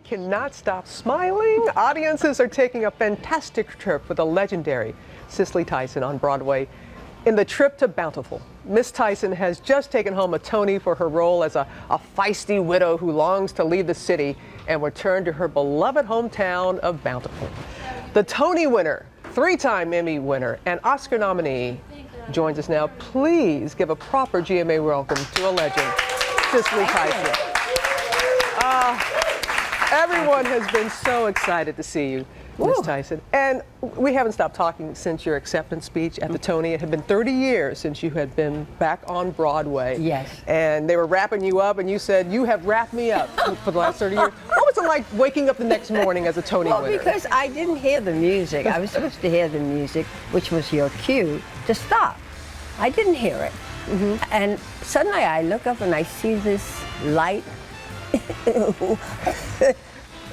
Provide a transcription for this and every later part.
cannot stop smiling. Audiences are taking a fantastic trip with the legendary Cicely Tyson on Broadway in The Trip to Bountiful. Miss Tyson has just taken home a Tony for her role as a feisty widow who longs to leave the city and return to her beloved hometown of Bountiful. The Tony winner, three-time Emmy winner, and Oscar nominee joins us now. Please give a proper GMA welcome to a legend, Cicely Tyson. Everyone has been so excited to see you, Miss Tyson. And we haven't stopped talking since your acceptance speech at the Tony. It had been 30 years since you had been back on Broadway. Yes. And they were wrapping you up, and you said, "You have wrapped me up for the last 30 years." What was it like waking up the next morning as a Tony winner? Well, because I didn't hear the music. I was supposed to hear the music, which was your cue to stop. I didn't hear it. And suddenly I look up and I see this light.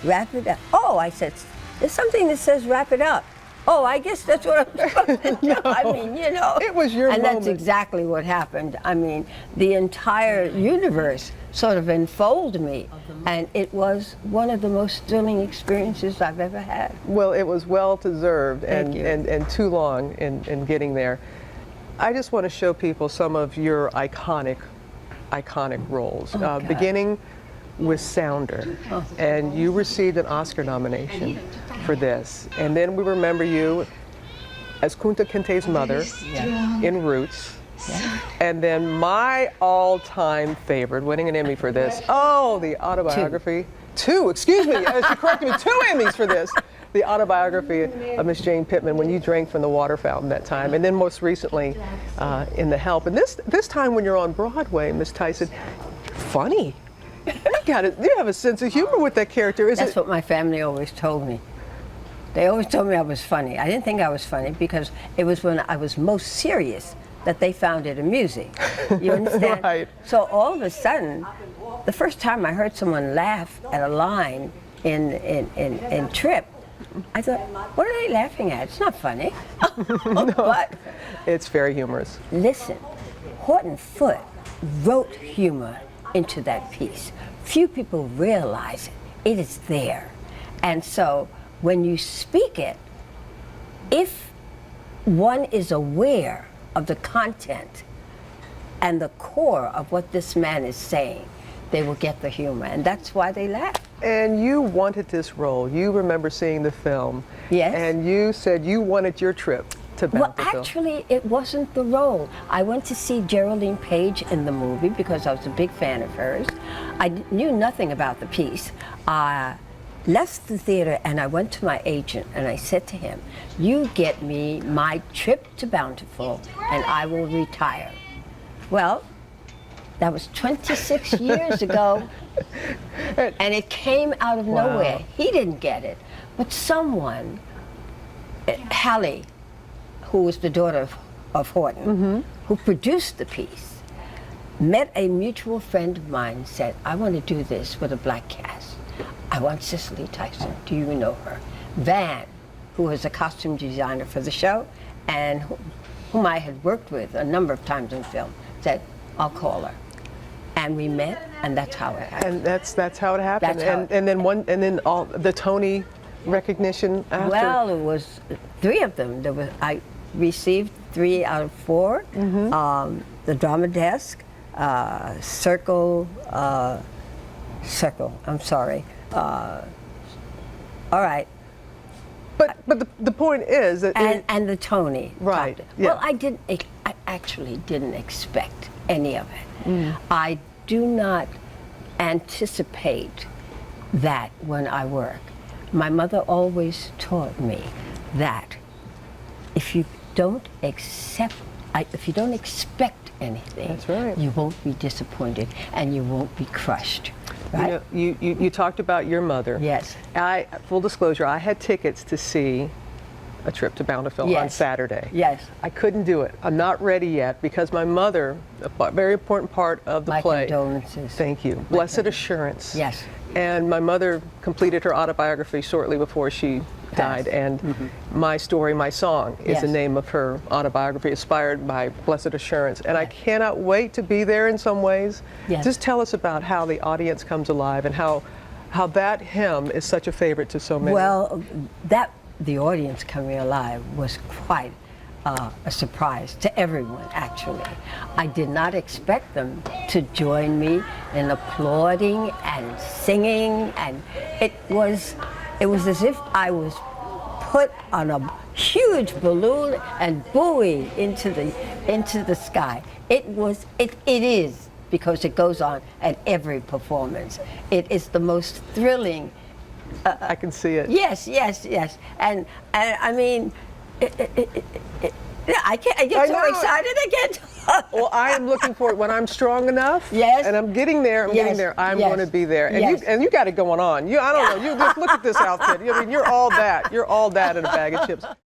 Wrap it up. Oh, I said, there's something that says wrap it up. Oh, I guess that's what I'm supposed to do. No, I mean, you know. it was your moment. moment. That's exactly what happened. I mean, the entire universe sort of enfolded me. And it was one of the most thrilling experiences I've ever had. Well, it was well deserved and too long in getting there. I just want to show people some of your iconic roles, beginning with Sounder, and you received an Oscar nomination for this. And then we remember you as Kunta Kinte's mother in Roots. And then my all-time favorite, winning an Emmy for this, the autobiography. Two, excuse me, she corrected me, 2 Emmys for this. The autobiography of Miss Jane Pittman, When You Drank from the Water Fountain that time, and then most recently in The Help. And this time when you're on Broadway, Miss Tyson, funny. You have a sense of humor with that character. That's what my family always told me. They always told me I was funny. I didn't think I was funny because it was when I was most serious that they found it amusing. You understand? Right. So all of a sudden, the first time I heard someone laugh at a line in Trip, I thought, what are they laughing at? It's not funny. No, but it's very humorous. Listen, Horton Foote wrote humor into that piece. Few people realize it. It is there. And so when you speak it, if one is aware of the content and the core of what this man is saying, they will get the humor, and that's why they laugh. And you wanted this role. You remember seeing the film. Yes. And you said you wanted your trip to Bountiful. Well, actually, it wasn't the role. I went to see Geraldine Page in the movie because I was a big fan of hers. I knew nothing about the piece. I left the theater and I went to my agent and I said to him, you get me my trip to Bountiful and I will retire. Well, that was 26 years ago, and it came out of nowhere. He didn't get it, but someone, Hallie, who was the daughter of Horton, who produced the piece, met a mutual friend of mine and said, I want to do this with a black cast. I want Cicely Tyson. Do you know her? Van, who was a costume designer for the show, and whom I had worked with a number of times in film, said, I'll call her. And we met, and that's how it happened. And that's how it happened. That's how and then all the Tony recognition after. Well, it was 3 of them. I received 3 out of 4. The drama desk, Circle. I'm sorry. All right. But the point is that and the Tony. Right. Yeah. Well, I actually didn't expect any of it. I do not anticipate that when I work. My mother always taught me that if you don't expect anything, that's right, you won't be disappointed and you won't be crushed. Right? You talked about your mother. Yes. Full disclosure, I had tickets to see A Trip to Bountiful on Saturday. Yes. I couldn't do it. I'm not ready yet because my mother, a very important part of the play. My condolences. Thank you. Blessed Assurance. Yes. And my mother completed her autobiography shortly before she died, and My Story, My Song is the name of her autobiography, inspired by Blessed Assurance. And I cannot wait to be there in some ways. Yes. Just tell us about how the audience comes alive and how how that hymn is such a favorite to so many. Well, the audience coming alive was quite a surprise to everyone, actually. I did not expect them to join me in applauding and singing, and it was as if I was put on a huge balloon and buoyed into the sky. It is, because it goes on at every performance. It is the most thrilling. I can see it. Yes, and I mean, I get so excited again. Well, I am looking for it when I'm strong enough. Yes. And I'm getting there. I'm going to be there. And you got it going on. I don't know. You just look at this outfit. I mean, you're all that. You're all that in a bag of chips.